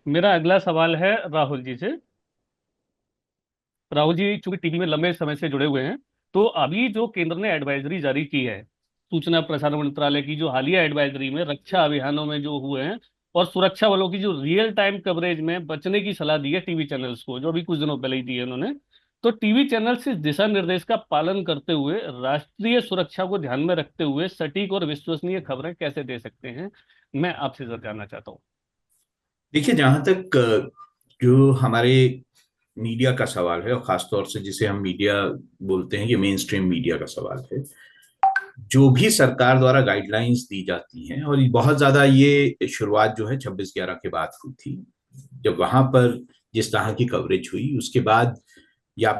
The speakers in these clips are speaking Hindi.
मेरा अगला सवाल है राहुल जी से। राहुल जी चूंकि टीवी में लंबे समय से जुड़े हुए हैं, तो अभी जो केंद्र ने एडवाइजरी जारी की है, सूचना प्रसारण मंत्रालय की जो हालिया एडवाइजरी में रक्षा अभियानों में जो हुए हैं, और सुरक्षा बलों की जो रियल टाइम कवरेज में बचने की सलाह दी है टीवी चैनल्स को, जो अभी कुछ दिनों पहले ही दी है उन्होंने, तो टीवी चैनल्स इस दिशा निर्देश का पालन करते हुए राष्ट्रीय सुरक्षा को ध्यान में रखते हुए सटीक और विश्वसनीय खबरें कैसे दे सकते हैं? मैं आपसे जरा जानना चाहता हूँ। देखिए, जहां तक जो हमारे मीडिया का सवाल है, और खासतौर से जिसे हम मीडिया बोलते हैं, ये मेन स्ट्रीम मीडिया का सवाल है। जो भी सरकार द्वारा गाइडलाइंस दी जाती हैं, और बहुत ज्यादा ये शुरुआत जो है 26/11 के बाद हुई थी, जब वहां पर जिस तरह की कवरेज हुई उसके बाद, या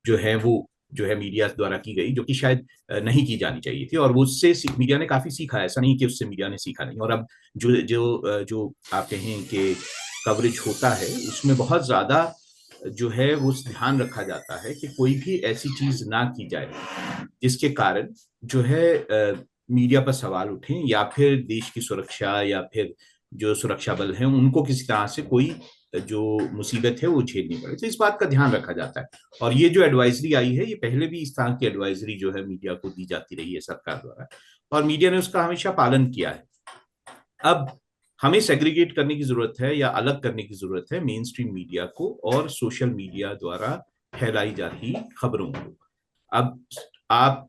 जो है वो जो है मीडिया द्वारा की गई, जो कि शायद नहीं की जानी चाहिए थी, और वो उससे मीडिया ने काफी सीखा है। ऐसा नहीं कि उससे मीडिया ने सीखा नहीं। और अब जो आप कहें कि कवरेज होता है, उसमें बहुत ज्यादा जो है वो ध्यान रखा जाता है कि कोई भी ऐसी चीज ना की जाए जिसके कारण जो है मीडिया पर सवाल उठें, या फिर देश की सुरक्षा, या फिर जो सुरक्षा बल हैं उनको किसी तरह से कोई जो मुसीबत है वो झेलनी पड़े। तो इस बात का ध्यान रखा जाता है। और ये जो एडवाइजरी आई है, ये पहले भी इस तरह की एडवाइजरी जो है मीडिया को दी जाती रही है सरकार द्वारा, और मीडिया ने उसका हमेशा पालन किया है। अब हमें सेग्रीगेट करने की जरूरत है, या अलग करने की जरूरत है मेन स्ट्रीम मीडिया को और सोशल मीडिया द्वारा फैलाई जा रही खबरों को। अब आप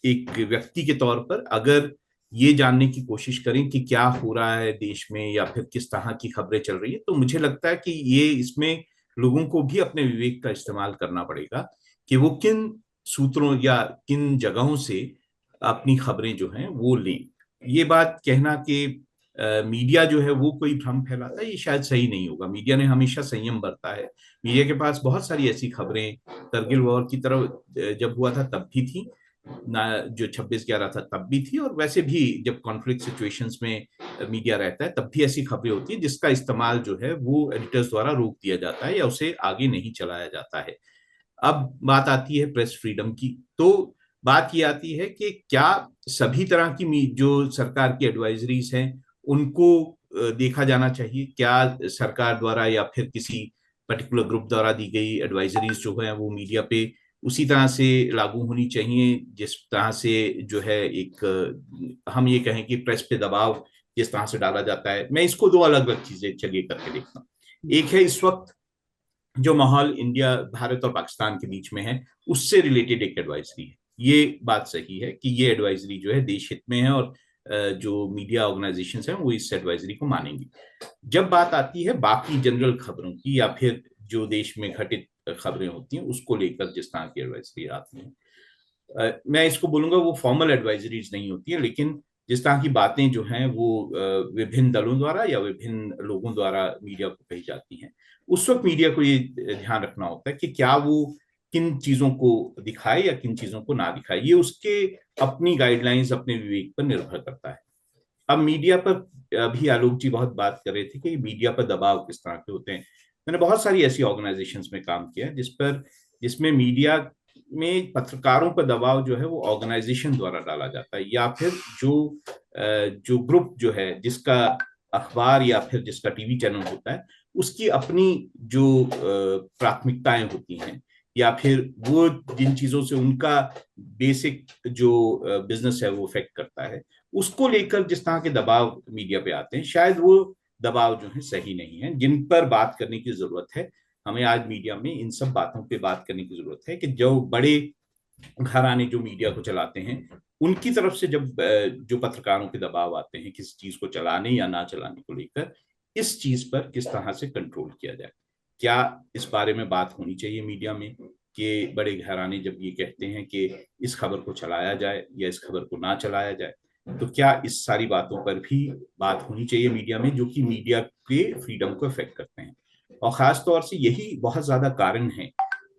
एक व्यक्ति के तौर पर अगर ये जानने की कोशिश करें कि क्या हो रहा है देश में, या फिर किस तरह की खबरें चल रही है, तो मुझे लगता है कि ये इसमें लोगों को भी अपने विवेक का इस्तेमाल करना पड़ेगा कि वो किन सूत्रों या किन जगहों से अपनी खबरें जो हैं वो लें। ये बात कहना कि मीडिया जो है वो कोई भ्रम फैलाता है, ये शायद सही नहीं होगा। मीडिया ने हमेशा संयम बरता है। मीडिया के पास बहुत सारी ऐसी खबरें करगिल वॉर की तरफ जब हुआ था तब भी थी ना, जो 26/11 था तब भी थी, और वैसे भी जब कॉन्फ्लिक्ट सिचुएशंस में मीडिया रहता है तब भी ऐसी खबरें होती है जिसका इस्तेमाल जो है वो एडिटर्स द्वारा रोक दिया जाता है, या उसे आगे नहीं चलाया जाता है। अब बात आती है प्रेस फ्रीडम की। तो बात ये आती है कि क्या सभी तरह की जो सरकार की एडवाइजरीज हैं उनको देखा जाना चाहिए? क्या सरकार द्वारा या फिर किसी पर्टिकुलर ग्रुप द्वारा दी गई एडवाइजरीज जो है वो मीडिया पे उसी तरह से लागू होनी चाहिए जिस तरह से जो है एक हम ये कहें कि प्रेस पे दबाव जिस तरह से डाला जाता है? मैं इसको दो अलग अलग चीजें चलिए करके देखता हूँ। एक है इस वक्त जो माहौल इंडिया, भारत और पाकिस्तान के बीच में है, उससे रिलेटेड एक एडवाइजरी है। ये बात सही है कि ये एडवाइजरी जो है देश हित में है, और जो मीडिया ऑर्गेनाइजेशन हैं वो इस एडवाइजरी को मानेंगी। जब बात आती है बाकी जनरल खबरों की, या फिर जो देश में घटित खबरें होती हैं उसको लेकर जिस तरह की एडवाइजरी आती है, मैं इसको बोलूंगा वो फॉर्मल एडवाइजरीज नहीं होती है, लेकिन जिस तरह की बातें जो हैं वो विभिन्न दलों द्वारा या विभिन्न लोगों द्वारा मीडिया को कही जाती हैं, उस वक्त मीडिया को ये ध्यान रखना होता है कि क्या वो किन चीजों को दिखाए या किन चीजों को ना दिखाए। ये उसके अपनी गाइडलाइंस, अपने विवेक पर निर्भर करता है। अब मीडिया पर अभी आलोक जी बहुत बात कर रहे थे कि मीडिया पर दबाव किस तरह के होते हैं। मैंने बहुत सारी ऐसी ऑर्गेनाइजेशंस में काम किया जिसमें मीडिया में पत्रकारों पर दबाव जो है वो ऑर्गेनाइजेशन द्वारा डाला जाता है, या फिर जो ग्रुप जो है जिसका अखबार या फिर जिसका टीवी चैनल होता है उसकी अपनी जो प्राथमिकताएं होती हैं, या फिर वो जिन चीजों से उनका बेसिक जो बिजनेस है वो इफेक्ट करता है, उसको लेकर जिस तरह के दबाव मीडिया पे आते हैं, शायद वो दबाव जो है सही नहीं है, जिन पर बात करने की जरूरत है। हमें आज मीडिया में इन सब बातों पे बात करने की जरूरत है कि जो बड़े घराने जो मीडिया को चलाते हैं उनकी तरफ से जब जो पत्रकारों के दबाव आते हैं किसी चीज को चलाने या ना चलाने को लेकर, इस चीज पर किस तरह से कंट्रोल किया जाए। क्या इस बारे में बात होनी चाहिए मीडिया में कि बड़े घराने जब ये कहते हैं कि इस खबर को चलाया जाए या इस खबर को ना चलाया जाए, तो क्या इस सारी बातों पर भी बात होनी चाहिए मीडिया में, जो कि मीडिया के फ्रीडम को इफेक्ट करते हैं? और खास तौर से यही बहुत ज्यादा कारण है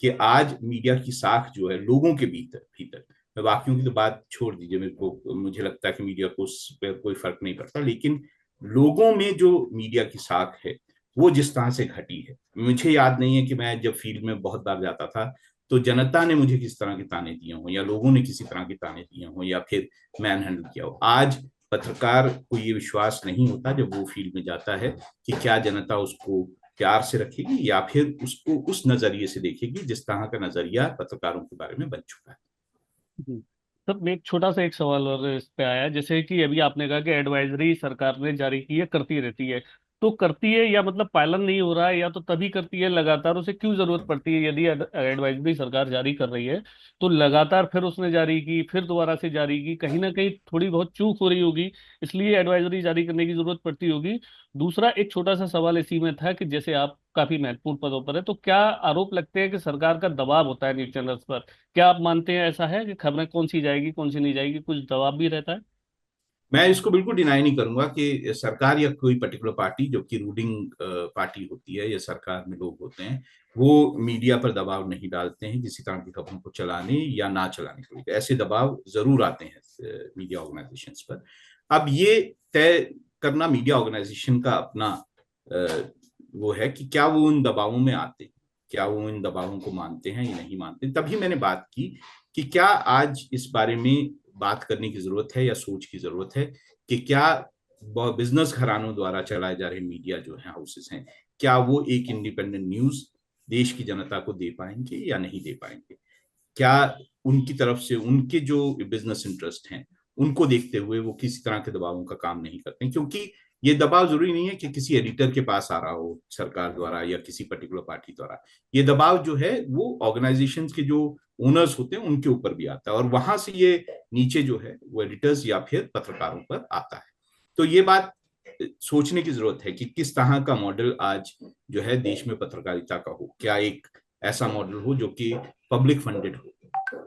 कि आज मीडिया की साख जो है लोगों के भीतर भीतर, मैं बाकियों की तो बात छोड़ दीजिए, मेरे को मुझे लगता है कि मीडिया को उस पर कोई फर्क नहीं पड़ता, लेकिन लोगों में जो मीडिया की साख है वो जिस तरह से घटी है। मुझे याद नहीं है कि मैं जब फील्ड में बहुत बार जाता था तो जनता ने मुझे किस तरह के ताने दिए हों, या लोगों ने किसी तरह के ताने दिए हों, या फिर मैन हैंडल किया हो। आज पत्रकार को ये विश्वास नहीं होता जब वो फील्ड में जाता है कि क्या जनता उसको प्यार से रखेगी या फिर उसको उस नजरिए से देखेगी जिस तरह का नजरिया पत्रकारों के बारे में बन चुका है। जी। सर एक छोटा सा एक सवाल और इस पे आया, जैसे कि अभी आपने कहा कि एडवाइजरी सरकार ने जारी की है, करती रहती है, तो करती है या मतलब पालन नहीं हो रहा है, या तो तभी करती है लगातार, उसे क्यों जरूरत पड़ती है? यदि एडवाइजरी सरकार जारी कर रही है तो लगातार फिर उसने जारी की, फिर दोबारा से जारी की, कहीं ना कहीं थोड़ी बहुत चूक हो रही होगी, इसलिए एडवाइजरी जारी करने की जरूरत पड़ती होगी। दूसरा एक छोटा सा सवाल इसी में था कि जैसे आप काफी महत्वपूर्ण पदों पर है, तो क्या आरोप लगते हैं कि सरकार का दबाव होता है न्यूज चैनल्स पर? क्या आप मानते हैं ऐसा है कि खबरें कौन सी जाएगी कौन सी नहीं जाएगी, कुछ दबाव भी रहता है? मैं इसको बिल्कुल डिनाई नहीं करूंगा कि सरकार या कोई पर्टिकुलर पार्टी जो कि रूलिंग पार्टी होती है या सरकार में लोग होते हैं, वो मीडिया पर दबाव नहीं डालते हैं किसी तरह की खबरों को चलाने या ना चलाने के लिए। ऐसे दबाव जरूर आते हैं मीडिया ऑर्गेनाइजेशंस पर। अब ये तय करना मीडिया ऑर्गेनाइजेशन का अपना वो है कि क्या वो उन दबावों में आते हैं, क्या वो इन दबावों को मानते हैं या नहीं मानते। तभी मैंने बात की कि क्या आज इस बारे में बात करने की जरूरत है या सोच की जरूरत है कि क्या बिजनेस घरानों द्वारा चलाए जा रहे मीडिया जो है हाउसेस हैं, क्या वो एक इंडिपेंडेंट न्यूज देश की जनता को दे पाएंगे या नहीं दे पाएंगे। क्या उनकी तरफ से उनके जो बिजनेस इंटरेस्ट हैं उनको देखते हुए वो किसी तरह के दबावों का काम नहीं करते। क्योंकि ये दबाव जरूरी नहीं है कि किसी एडिटर के पास आ रहा हो सरकार द्वारा या किसी पर्टिकुलर पार्टी द्वारा। ये दबाव जो है वो ऑर्गेनाइजेशंस के जो ओनर्स होते हैं उनके ऊपर भी आता है, और वहां से ये नीचे जो है वो एडिटर्स या फिर पत्रकारों पर आता है। तो ये बात सोचने की जरूरत है कि किस तरह का मॉडल आज जो है देश में पत्रकारिता का हो। क्या एक ऐसा मॉडल हो जो कि पब्लिक फंडेड हो,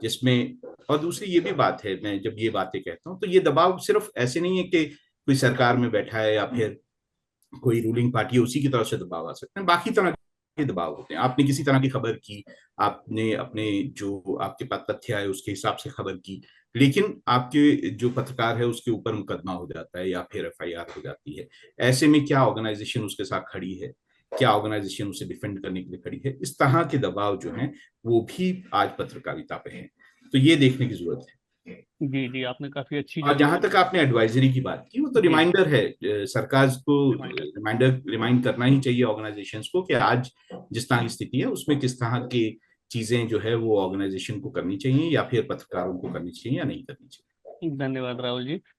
जिसमें, और दूसरी ये भी बात है, मैं जब ये बातें कहता हूँ तो ये दबाव सिर्फ ऐसे नहीं है कि कोई सरकार में बैठा है या फिर कोई रूलिंग पार्टी है उसी की तरफ से दबाव आ सकते हैं, बाकी तरह के दबाव होते हैं। आपने किसी तरह की खबर की, आपने अपने जो आपके पास तथ्य आए उसके हिसाब से खबर की, लेकिन आपके जो पत्रकार है उसके ऊपर मुकदमा हो जाता है या फिर एफआईआर हो जाती है। ऐसे में क्या ऑर्गेनाइजेशन उसके साथ खड़ी है, क्या ऑर्गेनाइजेशन उसे डिफेंड करने के लिए खड़ी है। इस तरह के दबाव जो हैं वो भी आज पत्रकारिता पे हैं, तो ये देखने की जरूरत है। जी जी, आपने काफी अच्छी और जहां जानकारी। तक आपने एडवाइजरी की बात की, वो तो जी। रिमाइंडर है, सरकार को रिमाइंडर। रिमाइंड करना ही चाहिए ऑर्गेनाइजेशंस को कि आज जिस तरह की स्थिति है उसमें किस तरह की चीजें जो है वो ऑर्गेनाइजेशन को करनी चाहिए या फिर पत्रकारों को करनी चाहिए या नहीं करनी चाहिए। धन्यवाद राहुल जी।